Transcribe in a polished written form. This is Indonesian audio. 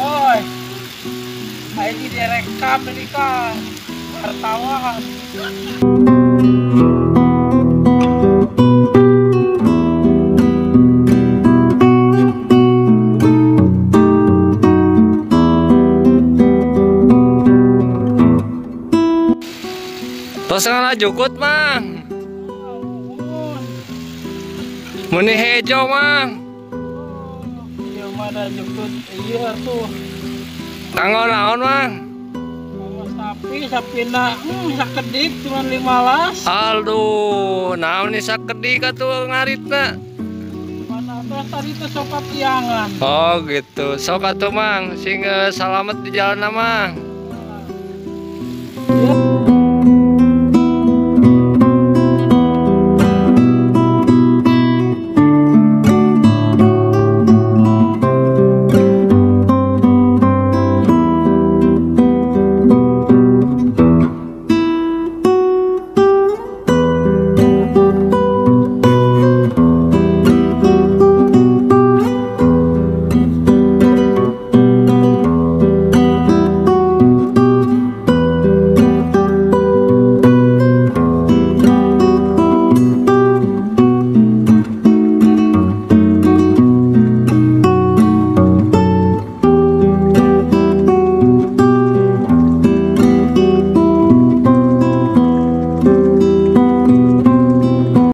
Oi, ini direkam ini kan wartawan. Tos ngalah jukut mang. Muni hejo mang. Iya mana jemput iya tuh. Tanggal naon mang. Sapi nak sakedik cuma 15. Aduh, naon nih sakedik atuh ngaritna. Mana terus tadi tuh sokat tiangan. Oh gitu. Sok atuh mang, sing salamet di jalan mang.